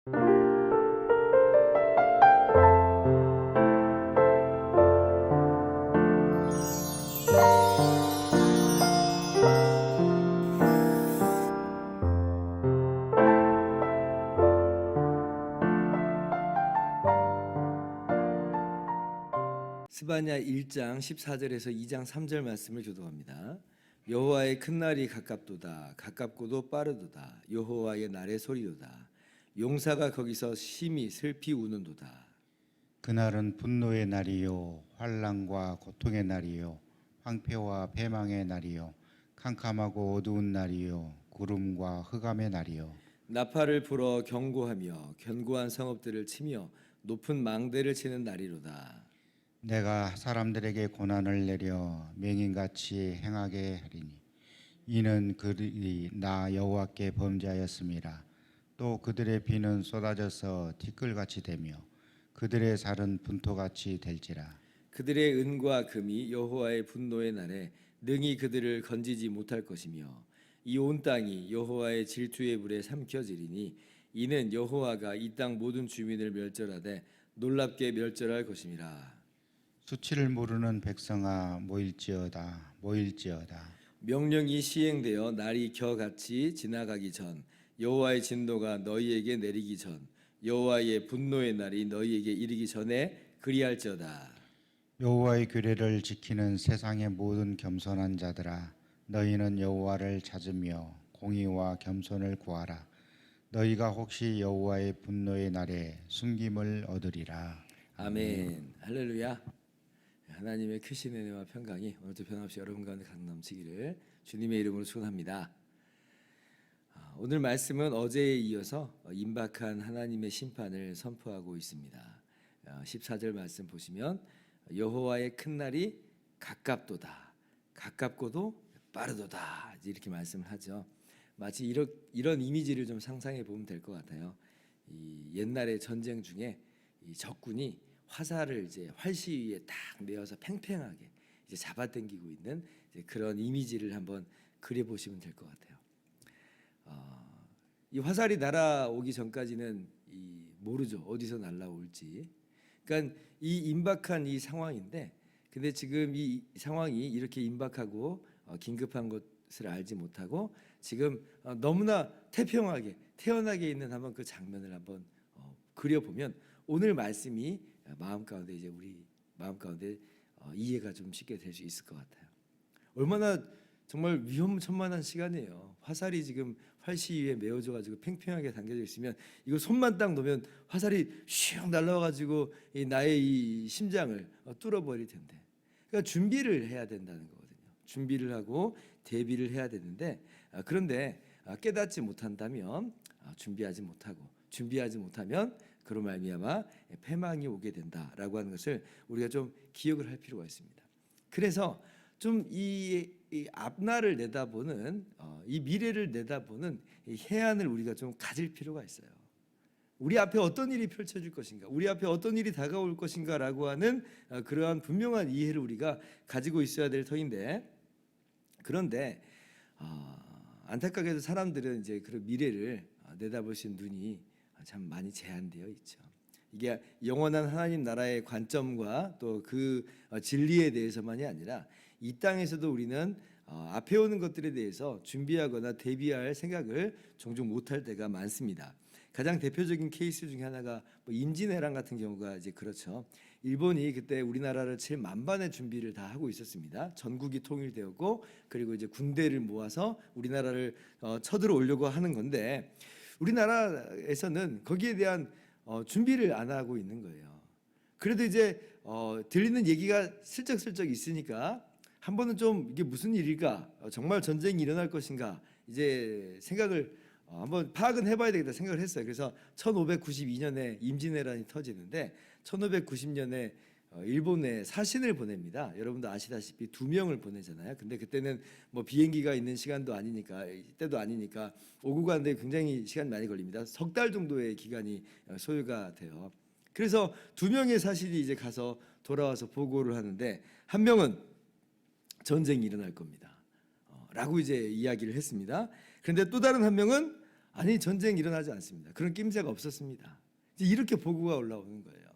스바냐 1장 14절에서 2장 3절 말씀을 교독합니다. 여호와의 큰 날이 가깝도다. 가깝고도 빠르도다. 여호와의 날의 소리로다. 용사가 거기서 심히 슬피 우는도다. 그날은 분노의 날이요 환난과 고통의 날이요 황폐와 패망의 날이요 캄캄하고 어두운 날이요 구름과 흑암의 날이요 나팔을 불어 경고하며 견고한 성읍들을 치며 높은 망대를 치는 날이로다. 내가 사람들에게 고난을 내려 맹인같이 행하게 하리니 이는 그들이 나 여호와께 범죄하였음이라. 또 그들의 비는 쏟아져서 티끌같이 되며 그들의 살은 분토같이 될지라. 그들의 은과 금이 여호와의 분노의 날에 능히 그들을 건지지 못할 것이며 이 온 땅이 여호와의 질투의 불에 삼켜지리니 이는 여호와가 이 땅 모든 주민을 멸절하되 놀랍게 멸절할 것임이라. 수치를 모르는 백성아 모일지어다 모일지어다. 명령이 시행되어 날이 겨같이 지나가기 전 여호와의 진노가 너희에게 내리기 전 여호와의 분노의 날이 너희에게 이르기 전에 그리할지어다. 여호와의 규례를 지키는 세상의 모든 겸손한 자들아 너희는 여호와를 찾으며 공의와 겸손을 구하라. 너희가 혹시 여호와의 분노의 날에 숨김을 얻으리라. 아멘. 할렐루야. 하나님의 크신 은혜와 평강이 오늘도 변함없이 여러분 가운데 강넘치기를 주님의 이름으로 축원합니다. 오늘 말씀은 어제에 이어서 임박한 하나님의 심판을 선포하고 있습니다. 14절 말씀 보시면 여호와의 큰 날이 가깝도다. 가깝고도 빠르도다. 이렇게 말씀을 하죠. 마치 이런 이미지를 좀 상상해 보면 될 것 같아요. 이 옛날의 전쟁 중에 이 적군이 화살을 이제 활시 위에 딱 내어서 팽팽하게 이제 잡아당기고 있는 이제 그런 이미지를 한번 그려 보시면 될 것 같아요. 이 화살이 날아오기 전까지는 모르죠. 어디서 날아올지. 그러니까 이 임박한 이 상황인데, 근데 지금 이 상황이 이렇게 임박하고 긴급한 것을 알지 못하고 지금 너무나 태평하게 태연하게 있는 한번 그 장면을 한번 그려보면 오늘 말씀이 마음 가운데 이제 우리 마음 가운데 이해가 좀 쉽게 될 수 있을 것 같아요. 얼마나 정말 위험천만한 시간이에요. 화살이 지금 활시 위에 메어져 가지고 팽팽하게 당겨져 있으면 이거 손만 딱 놓으면 화살이 슉 날아와가지고 나의 이 심장을 뚫어버릴 텐데. 그러니까 준비를 해야 된다는 거거든요. 준비를 하고 대비를 해야 되는데 그런데 깨닫지 못한다면 준비하지 못하면 그로 말미암아 패망이 오게 된다라고 하는 것을 우리가 좀 기억을 할 필요가 있습니다. 그래서 좀 이 앞날을 내다보는 이 미래를 내다보는 이 해안을 우리가 좀 가질 필요가 있어요. 우리 앞에 어떤 일이 펼쳐질 것인가, 우리 앞에 어떤 일이 다가올 것인가라고 하는 그러한 분명한 이해를 우리가 가지고 있어야 될 터인데, 그런데 안타깝게도 사람들은 이제 그런 미래를 내다볼 수 있는 눈이 참 많이 제한되어 있죠. 이게 영원한 하나님 나라의 관점과 또 그 진리에 대해서만이 아니라 이 땅에서도 우리는 앞에 오는 것들에 대해서 준비하거나 대비할 생각을 종종 못할 때가 많습니다. 가장 대표적인 케이스 중에 하나가 임진왜란 같은 경우가 이제 그렇죠. 일본이 그때 우리나라를 칠 만반의 준비를 다 하고 있었습니다. 전국이 통일되었고 그리고 이제 군대를 모아서 우리나라를 쳐들어오려고 하는 건데 우리나라에서는 거기에 대한 준비를 안 하고 있는 거예요. 그래도 이제 들리는 얘기가 슬쩍슬쩍 있으니까 한 번은 좀 이게 무슨 일일까, 정말 전쟁이 일어날 것인가 이제 생각을 한번 파악은 해봐야 되겠다 생각을 했어요. 그래서 1592년에 임진왜란이 터지는데 1590년에 일본에 사신을 보냅니다. 여러분도 아시다시피 2명을 보내잖아요. 근데 그때는 뭐 비행기가 있는 시간도 아니니까 때도 아니니까 오고 가는데 굉장히 시간 많이 걸립니다. 3달 정도의 기간이 소요가 돼요. 그래서 2명의 사신이 이제 가서 돌아와서 보고를 하는데 한 명은 전쟁이 일어날 겁니다. 라고 이제 이야기를 했습니다. 그런데 또 다른 한 명은 아니 전쟁 일어나지 않습니다. 그런 낌새가 없었습니다. 이제 이렇게 보고가 올라오는 거예요.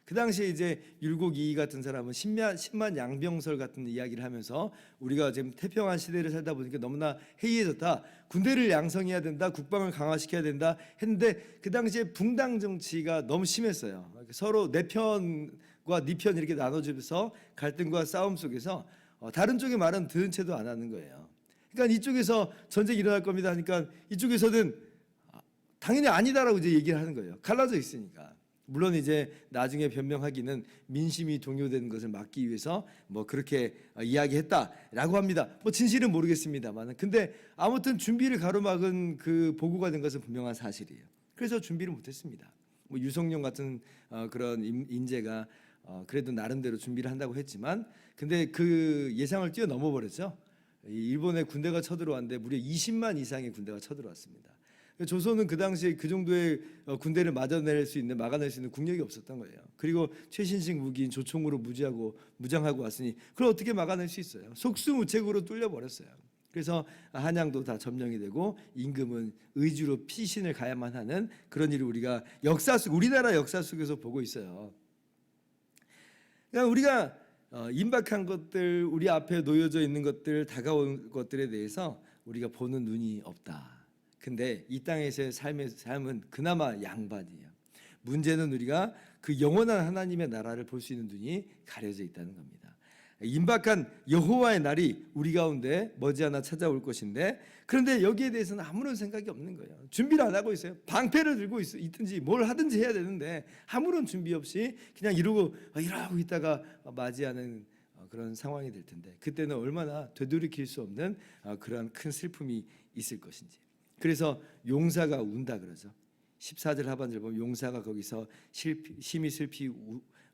그 당시에 이제 율곡 이이 같은 사람은 10만 양병설 같은 이야기를 하면서 우리가 지금 태평한 시대를 살다 보니까 너무나 해이해졌다. 군대를 양성해야 된다. 국방을 강화시켜야 된다 했는데 그 당시에 붕당 정치가 너무 심했어요. 서로 내 편과 네 편 이렇게 나눠주면서 갈등과 싸움 속에서 다른 쪽의 말은 들은 채도 안 하는 거예요. 그러니까 이쪽에서 전쟁이 일어날 겁니다 하니까 이쪽에서는 당연히 아니다라고 이제 얘기를 하는 거예요. 갈라져 있으니까. 물론 이제 나중에 변명하기는 민심이 동요되는 것을 막기 위해서 뭐 그렇게 이야기했다라고 합니다. 뭐 진실은 모르겠습니다만, 근데 아무튼 준비를 가로막은 그 보고가 된 것은 분명한 사실이에요. 그래서 준비를 못했습니다. 뭐 유성룡 같은 그런 인재가 그래도 나름대로 준비를 한다고 했지만, 근데 그 예상을 뛰어넘어 버렸죠. 일본의 군대가 쳐들어왔는데 무려 20만 이상의 군대가 쳐들어왔습니다. 조선은 그 당시에 그 정도의 군대를 막아낼 수 있는 국력이 없었던 거예요. 그리고 최신식 무기인 조총으로 무장하고 왔으니 그걸 어떻게 막아낼 수 있어요? 속수무책으로 뚫려 버렸어요. 그래서 한양도 다 점령이 되고 임금은 의주로 피신을 가야만 하는 그런 일을 우리가 우리나라 역사 속에서 보고 있어요. 그러니까 우리가 임박한 것들, 우리 앞에 놓여져 있는 것들, 다가온 것들에 대해서 우리가 보는 눈이 없다. 근데 이 땅에서의 삶은 그나마 양반이에요. 문제는 우리가 그 영원한 하나님의 나라를 볼 수 있는 눈이 가려져 있다는 겁니다. 임박한 여호와의 날이 우리 가운데 머지않아 찾아올 것인데, 그런데 여기에 대해서는 아무런 생각이 없는 거예요. 준비를 안 하고 있어요. 방패를 들고 있든지 뭘 하든지 해야 되는데 아무런 준비 없이 그냥 이러고 있다가 맞이하는 그런 상황이 될 텐데, 그때는 얼마나 되돌이킬 수 없는 그런 큰 슬픔이 있을 것인지. 그래서 용사가 운다 그러죠. 14절 하반절 보면 용사가 거기서 심히 슬피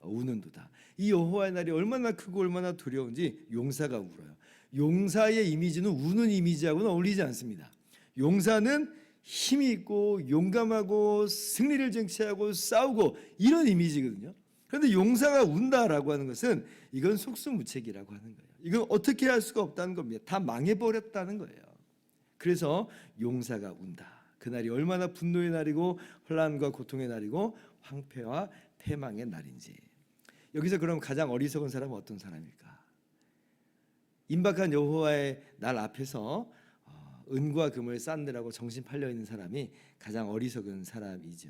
우는도다. 이 여호와의 날이 얼마나 크고 얼마나 두려운지 용사가 울어요. 용사의 이미지는 우는 이미지하고는 어울리지 않습니다. 용사는 힘이 있고 용감하고 승리를 쟁취하고 싸우고 이런 이미지거든요. 그런데 용사가 운다라고 하는 것은 이건 속수무책이라고 하는 거예요. 이건 어떻게 할 수가 없다는 겁니다. 다 망해버렸다는 거예요. 그래서 용사가 운다. 그날이 얼마나 분노의 날이고 혼란과 고통의 날이고 황폐와 패망의 날인지. 여기서 그럼 가장 어리석은 사람은 어떤 사람일까? 임박한 여호와의 날 앞에서 은과 금을 쌓느라고 정신 팔려 있는 사람이 가장 어리석은 사람이죠.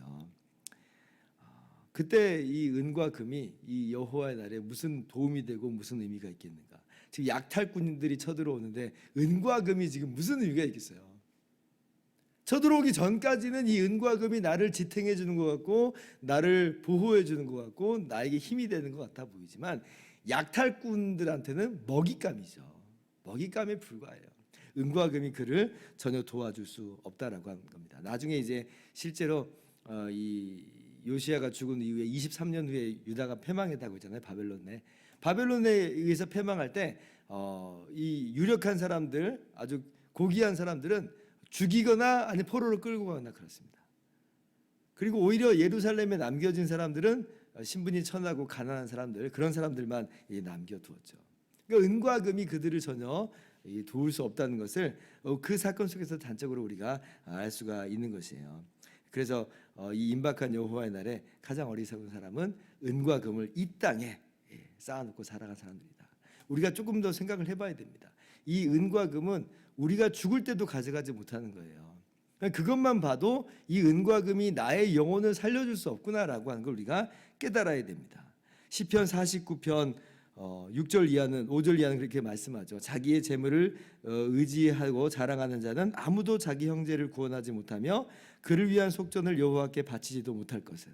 그때 이 은과 금이 이 여호와의 날에 무슨 도움이 되고 무슨 의미가 있겠는가? 지금 약탈꾼들이 쳐들어오는데 은과 금이 지금 무슨 의미가 있겠어요? 쳐들어오기 전까지는 이 은과 금이 나를 지탱해 주는 것 같고 나를 보호해 주는 것 같고 나에게 힘이 되는 것 같아 보이지만, 약탈꾼들한테는 먹잇감이죠. 먹잇감에 불과해요. 은과 금이 그를 전혀 도와줄 수 없다라고 하는 겁니다. 나중에 이제 실제로 이 요시야가 죽은 이후에 23년 후에 유다가 패망했다고 했잖아요. 바벨론에 의해서 패망할 때 이 유력한 사람들, 아주 고귀한 사람들은 죽이거나 아니 포로로 끌고 가거나 그렇습니다. 그리고 오히려 예루살렘에 남겨진 사람들은 신분이 천하고 가난한 사람들, 그런 사람들만 남겨두었죠. 그러니까 은과 금이 그들을 전혀 도울 수 없다는 것을 그 사건 속에서 단적으로 우리가 알 수가 있는 것이에요. 그래서 이 임박한 여호와의 날에 가장 어리석은 사람은 은과 금을 이 땅에 쌓아놓고 살아간 사람들이다. 우리가 조금 더 생각을 해봐야 됩니다. 이 은과 금은 우리가 죽을 때도 가져가지 못하는 거예요. 그것만 봐도 이 은과 금이 나의 영혼을 살려줄 수 없구나라고 하는 걸 우리가 깨달아야 됩니다. 시편 49편 6절 이하는 5절 이하는 그렇게 말씀하죠. 자기의 재물을 의지하고 자랑하는 자는 아무도 자기 형제를 구원하지 못하며 그를 위한 속전을 여호와께 바치지도 못할 것은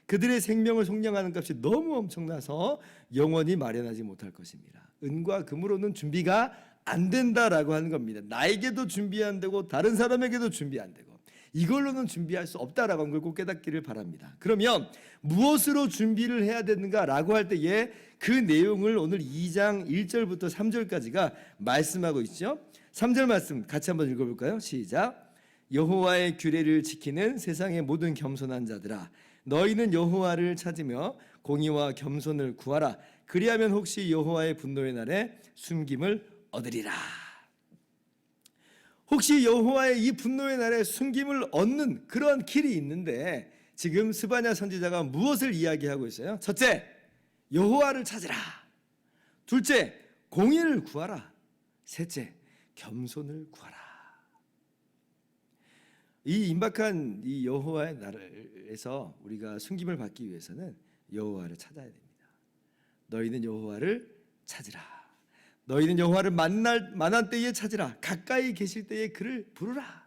그들의 생명을 속량하는 값이 너무 엄청나서 영원히 마련하지 못할 것입니다. 은과 금으로는 준비가 안 된다라고 하는 겁니다. 나에게도 준비 안 되고 다른 사람에게도 준비 안 되고 이걸로는 준비할 수 없다라고 하는 걸 꼭 깨닫기를 바랍니다. 그러면 무엇으로 준비를 해야 되는가라고 할 때에 그 내용을 오늘 2장 1절부터 3절까지가 말씀하고 있죠. 3절 말씀 같이 한번 읽어볼까요? 시작. 여호와의 규례를 지키는 세상의 모든 겸손한 자들아, 너희는 여호와를 찾으며 공의와 겸손을 구하라. 그리하면 혹시 여호와의 분노의 날에 숨김을 얻으리라. 혹시 여호와의 이 분노의 날에 숨김을 얻는 그런 길이 있는데 지금 스바냐 선지자가 무엇을 이야기하고 있어요? 첫째, 여호와를 찾으라. 둘째, 공의를 구하라. 셋째, 겸손을 구하라. 이 임박한 이 여호와의 날에서 우리가 숨김을 받기 위해서는 여호와를 찾아야 됩니다. 너희는 여호와를 찾으라. 너희는 여호와를 만난 때에 찾으라. 가까이 계실 때에 그를 부르라.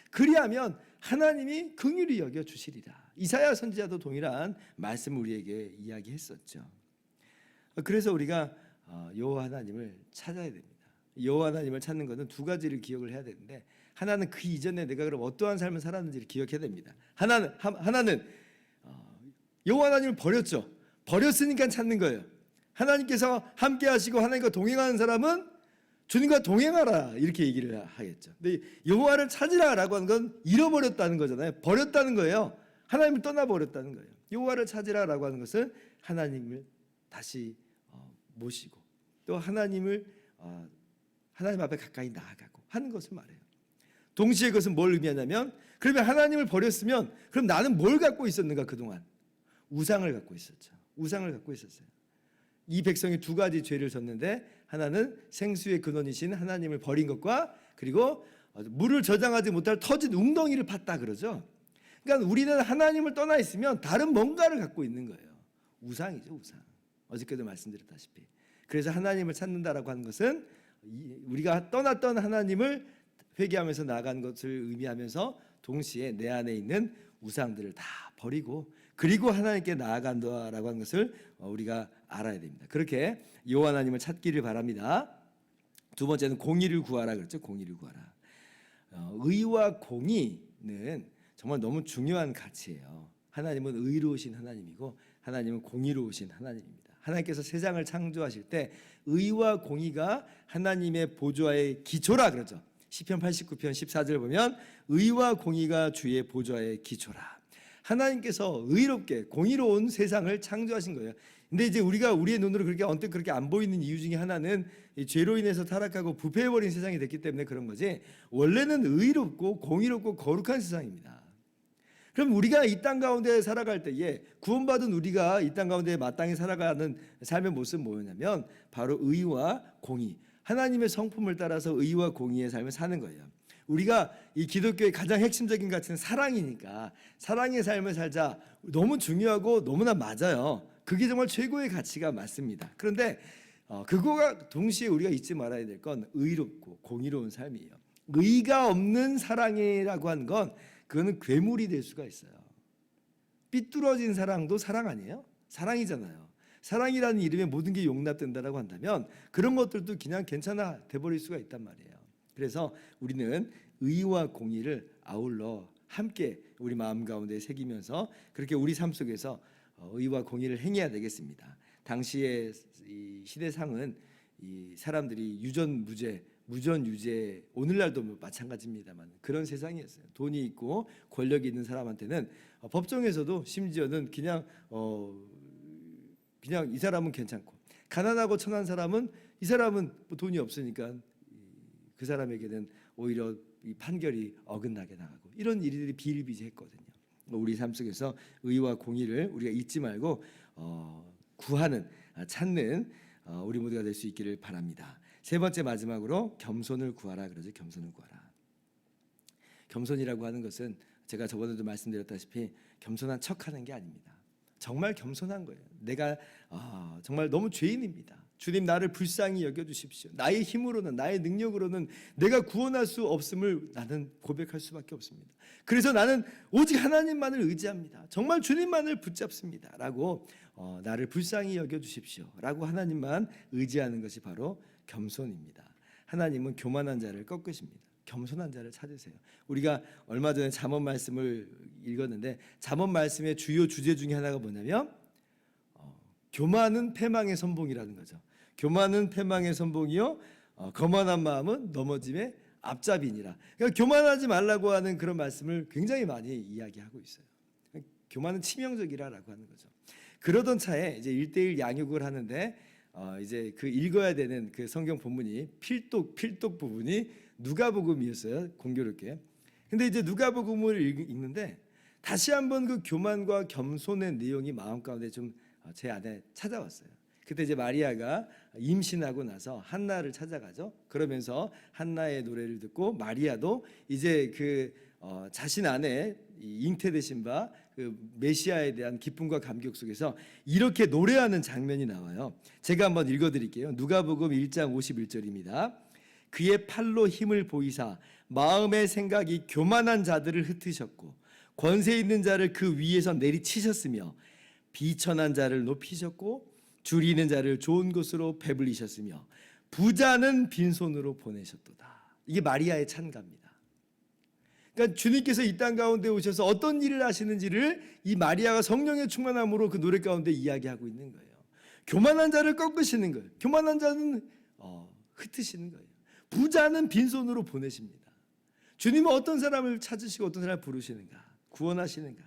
그리하면 하나님이 긍휼히 여겨 주시리라. 이사야 선지자도 동일한 말씀을 우리에게 이야기했었죠. 그래서 우리가 여호와 하나님을 찾아야 됩니다. 여호와 하나님을 찾는 것은 두 가지를 기억을 해야 되는데, 하나는 그 이전에 내가 그럼 어떠한 삶을 살았는지를 기억해야 됩니다. 하나는 여호와 하나님을 버렸죠. 버렸으니까 찾는 거예요. 하나님께서 함께 하시고 하나님과 동행하는 사람은 주님과 동행하라, 이렇게 얘기를 하겠죠. 근데 여호와를 찾으라라고 하는 건 잃어버렸다는 거잖아요. 버렸다는 거예요. 하나님을 떠나버렸다는 거예요. 여호와를 찾으라라고 하는 것은 하나님을 다시 모시고 또 하나님 앞에 가까이 나아가고 하는 것을 말해요. 동시에 그것은 뭘 의미하냐면, 그러면 하나님을 버렸으면 그럼 나는 뭘 갖고 있었는가? 그동안 우상을 갖고 있었죠. 우상을 갖고 있었어요. 이 백성이 두 가지 죄를 졌는데, 하나는 생수의 근원이신 하나님을 버린 것과, 그리고 물을 저장하지 못할 터진 웅덩이를 팠다 그러죠. 그러니까 우리는 하나님을 떠나 있으면 다른 뭔가를 갖고 있는 거예요. 우상이죠, 우상. 어저께도 말씀드렸다시피. 그래서 하나님을 찾는다라고 하는 것은 우리가 떠났던 하나님을 회개하면서 나아간 것을 의미하면서 동시에 내 안에 있는 우상들을 다 버리고 그리고 하나님께 나아간다라고 하는 것을 우리가 알아야 됩니다. 그렇게 여호와 하나님을 찾기를 바랍니다. 두 번째는 공의를 구하라 그랬죠. 공의를 구하라. 의와 공의는 정말 너무 중요한 가치예요. 하나님은 의로우신 하나님이고 하나님은 공의로우신 하나님입니다. 하나님께서 세상을 창조하실 때 의와 공의가 하나님의 보좌의 기초라 그러죠. 시편 89편 14절 보면 의와 공의가 주의 보좌의 기초라. 하나님께서 의롭게 공의로운 세상을 창조하신 거예요. 근데 이제 우리가 우리의 눈으로 그렇게 언뜻 그렇게 안 보이는 이유 중에 하나는 이 죄로 인해서 타락하고 부패해버린 세상이 됐기 때문에 그런 거지, 원래는 의롭고 공의롭고 거룩한 세상입니다. 그럼 우리가 이 땅 가운데 살아갈 때에 구원받은 우리가 이 땅 가운데 마땅히 살아가는 삶의 모습은 뭐였냐면 바로 의와 공의, 하나님의 성품을 따라서 의와 공의의 삶을 사는 거예요. 우리가 이 기독교의 가장 핵심적인 가치는 사랑이니까 사랑의 삶을 살자, 너무 중요하고 너무나 맞아요. 그게 정말 최고의 가치가 맞습니다. 그런데 그거가 동시에 우리가 잊지 말아야 될 건 의롭고 공의로운 삶이에요. 의가 없는 사랑이라고 하는 건 그거는 괴물이 될 수가 있어요. 삐뚤어진 사랑도 사랑 아니에요? 사랑이잖아요. 사랑이라는 이름에 모든 게 용납된다라고 한다면 그런 것들도 그냥 괜찮아 돼버릴 수가 있단 말이에요. 그래서 우리는 의와 공의를 아울러 함께 우리 마음 가운데 새기면서 그렇게 우리 삶 속에서 의와 공의를 행해야 되겠습니다. 당시의 이 시대상은 이 사람들이 유전무죄, 무전유죄, 오늘날도 마찬가지입니다만 그런 세상이었어요. 돈이 있고 권력이 있는 사람한테는 법정에서도 심지어는 그냥 이 사람은 괜찮고, 가난하고 천한 사람은 이 사람은 돈이 없으니까 그 사람에게는 오히려 이 판결이 어긋나게 나가고, 이런 일들이 비일비재했거든요. 우리 삶 속에서 의와 공의를 우리가 잊지 말고 구하는, 찾는 우리 모두가 될 수 있기를 바랍니다. 세 번째 마지막으로 겸손을 구하라 그러죠. 겸손을 구하라. 겸손이라고 하는 것은 제가 저번에도 말씀드렸다시피 겸손한 척하는 게 아닙니다. 정말 겸손한 거예요. 내가 정말 너무 죄인입니다. 주님, 나를 불쌍히 여겨주십시오. 나의 힘으로는, 나의 능력으로는 내가 구원할 수 없음을 나는 고백할 수밖에 없습니다. 그래서 나는 오직 하나님만을 의지합니다. 정말 주님만을 붙잡습니다. 라고 나를 불쌍히 여겨주십시오. 라고 하나님만 의지하는 것이 바로 겸손입니다. 하나님은 교만한 자를 꺾으십니다. 겸손한 자를 찾으세요. 우리가 얼마 전에 잠언 말씀을 읽었는데 잠언 말씀의 주요 주제 중에 하나가 뭐냐면 교만은 패망의 선봉이라는 거죠. 교만은 패망의 선봉이요 거만한 마음은 넘어짐의 앞잡이니라. 그러니까 교만하지 말라고 하는 그런 말씀을 굉장히 많이 이야기하고 있어요. 교만은 치명적이라고 하는 거죠. 그러던 차에 이제 1:1 양육을 하는데 이제 그 읽어야 되는 그 성경 본문이 필독 부분이 누가복음이었어요. 공교롭게. 근데 이제 누가복음을 읽는데 다시 한번 그 교만과 겸손의 내용이 마음 가운데 좀 제 안에 찾아왔어요. 그때 이제 마리아가 임신하고 나서 한나를 찾아가죠. 그러면서 한나의 노래를 듣고 마리아도 이제 그 자신 안에 잉태되신 바 그 메시아에 대한 기쁨과 감격 속에서 이렇게 노래하는 장면이 나와요. 제가 한번 읽어드릴게요. 누가복음 1장 51절입니다. 그의 팔로 힘을 보이사 마음의 생각이 교만한 자들을 흩으셨고 권세 있는 자를 그 위에서 내리치셨으며 비천한 자를 높이셨고 줄이는 자를 좋은 곳으로 배불리셨으며 부자는 빈손으로 보내셨도다. 이게 마리아의 찬가입니다. 그러니까 주님께서 이 땅 가운데 오셔서 어떤 일을 하시는지를 이 마리아가 성령의 충만함으로 그 노래 가운데 이야기하고 있는 거예요. 교만한 자를 꺾으시는 거예요. 교만한 자는 흩으시는 거예요. 부자는 빈손으로 보내십니다. 주님은 어떤 사람을 찾으시고 어떤 사람을 부르시는가? 구원하시는가?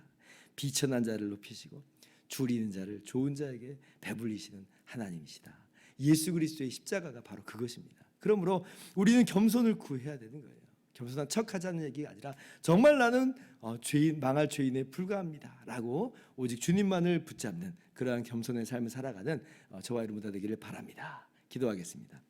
비천한 자를 높이시고 줄이는 자를 좋은 자에게 배불리시는 하나님이시다. 예수 그리스도의 십자가가 바로 그것입니다. 그러므로 우리는 겸손을 구해야 되는 거예요. 겸손한 척하자는 얘기가 아니라 정말 나는 죄인, 망할 죄인에 불과합니다라고 오직 주님만을 붙잡는 그러한 겸손의 삶을 살아가는 저와 여러분 다 되기를 바랍니다. 기도하겠습니다.